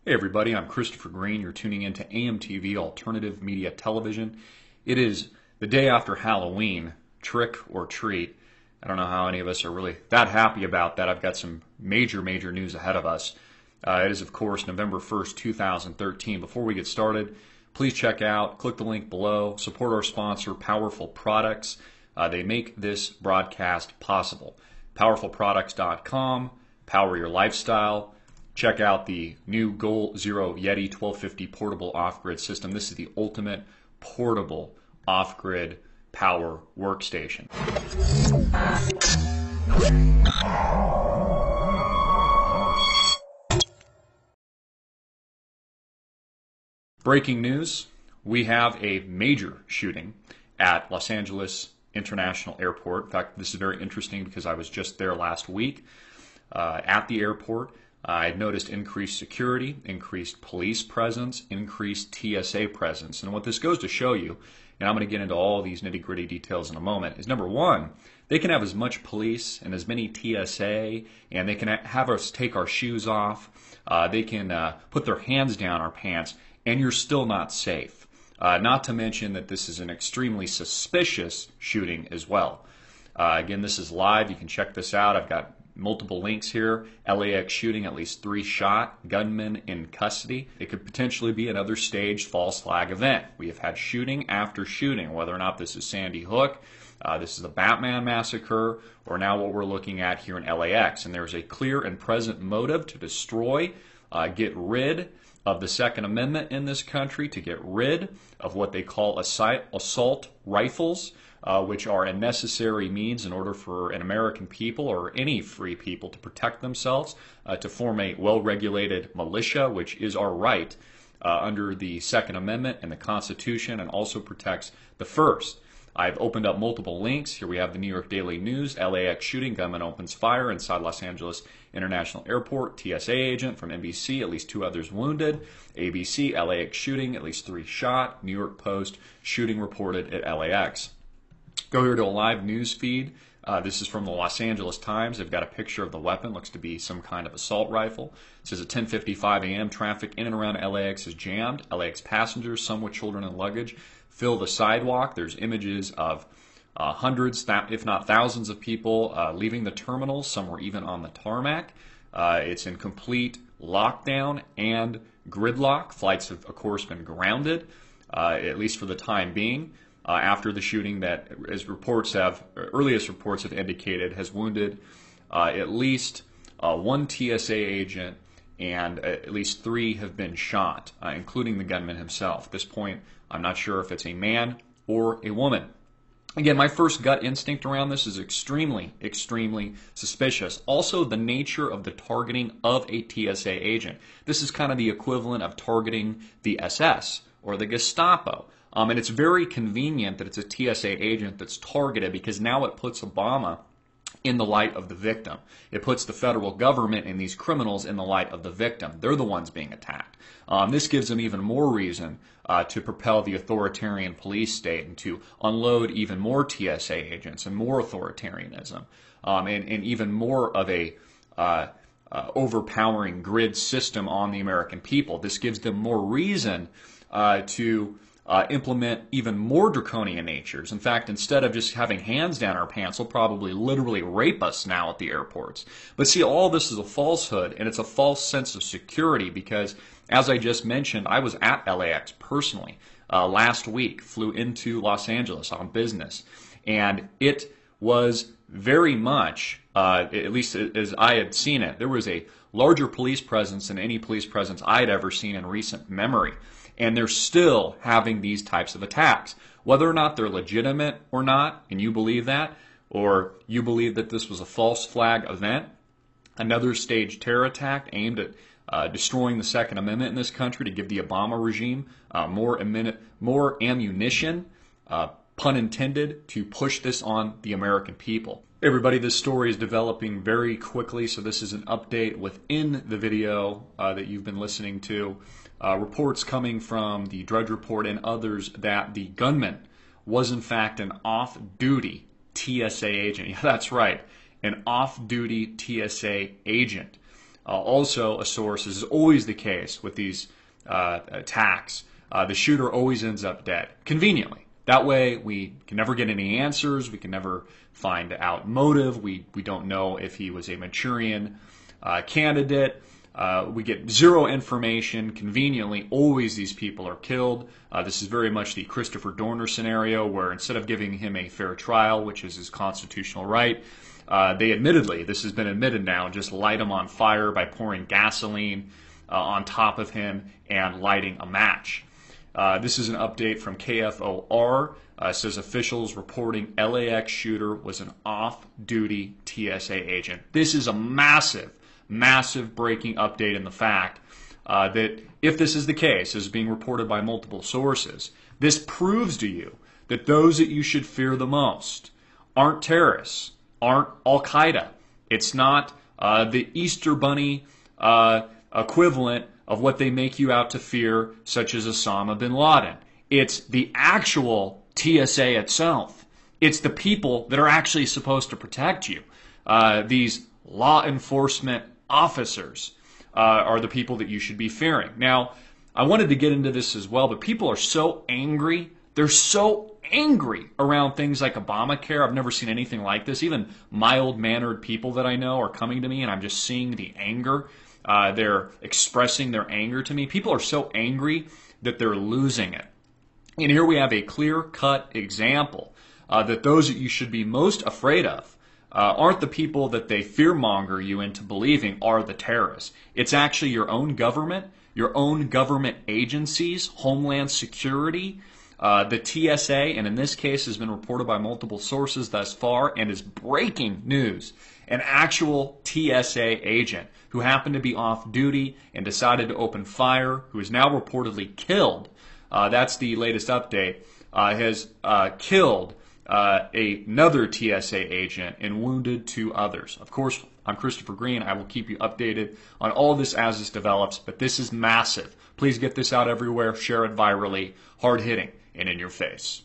Hey everybody, I'm Christopher Green. You're tuning in to AMTV Alternative Media Television. It is the day after Halloween, trick or treat. I don't know how any of us are really that happy about that. I've got some major news ahead of us. It is, of course, November 1st, 2013. Before we get started, please click the link below, support our sponsor, Powerful Products. They make this broadcast possible. PowerfulProducts.com, power your lifestyle. Check out the new Goal Zero Yeti 1250 portable off-grid system. This is the ultimate portable off-grid power workstation. Breaking news, we have a major shooting at Los Angeles International Airport. In fact, this is very interesting because I was just there last week at the airport. I noticed increased security, increased police presence, increased TSA presence. And what this goes to show you, and I'm going to get into all these nitty-gritty details in a moment, is number one, they can have as much police and as many TSA, and they can have us take our shoes off. They can put their hands down our pants, and you're still not safe. Not to mention that this is an extremely suspicious shooting as well. Again, this is live. You can check this out. I've got multiple links here. LAX shooting, at least 3 shot, gunmen in custody. It could potentially be another staged false flag event. We have had shooting after shooting, whether or not this is Sandy Hook, this is the Batman massacre, or now what we're looking at here in LAX. And there's a clear and present motive to destroy, get rid of the Second Amendment in this country, to get rid of what they call assault rifles, which are a necessary means in order for an American people or any free people to protect themselves, to form a well-regulated militia, which is our right under the Second Amendment and the Constitution, and also protects the First. I've opened up multiple links. Here we have the New York Daily News, LAX shooting, gunman opens fire inside Los Angeles International Airport, TSA agent from NBC, at least 2 others wounded. ABC, LAX shooting, at least 3 shot. New York Post, shooting reported at LAX. Go here to a live news feed. This is from the Los Angeles Times. They've got a picture of the weapon. Looks to be some kind of assault rifle. It says at 10:55 a.m. traffic in and around LAX is jammed. LAX passengers, some with children and luggage, fill the sidewalk. There's images of hundreds, if not thousands of people leaving the terminals. Some were even on the tarmac. It's in complete lockdown and gridlock. Flights have, of course, been grounded, at least for the time being. After the shooting that, as earliest reports have indicated, has wounded at least 1 TSA agent, and at least 3 have been shot, including the gunman himself. At this point, I'm not sure if it's a man or a woman. Again, my first gut instinct around this is extremely suspicious. Also, the nature of the targeting of a TSA agent. This is kind of the equivalent of targeting the SS or the Gestapo. And it's very convenient that it's a TSA agent that's targeted, because now it puts Obama in the light of the victim. It puts the federal government and these criminals in the light of the victim. They're the ones being attacked. This gives them even more reason to propel the authoritarian police state and to unload even more TSA agents and more authoritarianism, and even more of a overpowering grid system on the American people. This gives them more reason to implement even more draconian natures. In fact, instead of just having hands down our pants, they'll probably literally rape us now at the airports. But see, all this is a falsehood, and it's a false sense of security, because, as I just mentioned, I was at LAX personally last week, flew into Los Angeles on business, and it was very much, at least as I had seen it, there was a larger police presence than any police presence I had ever seen in recent memory. And they're still having these types of attacks. Whether or not they're legitimate or not, and you believe that, or you believe that this was a false flag event, another staged terror attack aimed at destroying the Second Amendment in this country to give the Obama regime more ammunition, pun intended, to push this on the American people. Everybody, this story is developing very quickly, so this is an update within the video that you've been listening to. Reports coming from the Drudge Report and others that the gunman was in fact an off-duty TSA agent. Yeah, that's right, an off-duty TSA agent. Also, a source, as is always the case with these attacks, the shooter always ends up dead, conveniently. That way, we can never get any answers. We can never find out motive. We don't know if he was a Manchurian candidate. We get zero information. Conveniently, always these people are killed. This is very much the Christopher Dorner scenario, where instead of giving him a fair trial, which is his constitutional right, they admittedly, this has been admitted now, just light him on fire by pouring gasoline on top of him and lighting a match. This is an update from KFOR. It says officials reporting LAX shooter was an off-duty TSA agent. This is a massive, massive breaking update in the fact that if this is the case, as being reported by multiple sources, this proves to you that those that you should fear the most aren't terrorists, aren't Al-Qaeda. It's not the Easter Bunny equivalent of what they make you out to fear, such as Osama bin Laden. It's the actual TSA itself. It's the people that are actually supposed to protect you. These law enforcement officers are the people that you should be fearing. Now, I wanted to get into this as well, but people are so angry. They're so angry around things like Obamacare. I've never seen anything like this. Even mild-mannered people that I know are coming to me, and I'm just seeing the anger. They're expressing their anger to me. People are so angry that they're losing it. And here we have a clear-cut example that those that you should be most afraid of aren't the people that they fearmonger you into believing are the terrorists. It's actually your own government agencies, Homeland Security, the TSA, and in this case has been reported by multiple sources thus far and is breaking news. An actual TSA agent who happened to be off duty and decided to open fire, who is now reportedly killed, that's the latest update, has killed another TSA agent and wounded 2 others. Of course, I'm Christopher Green. I will keep you updated on all this as this develops, but this is massive. Please get this out everywhere, share it virally, hard-hitting, and in your face.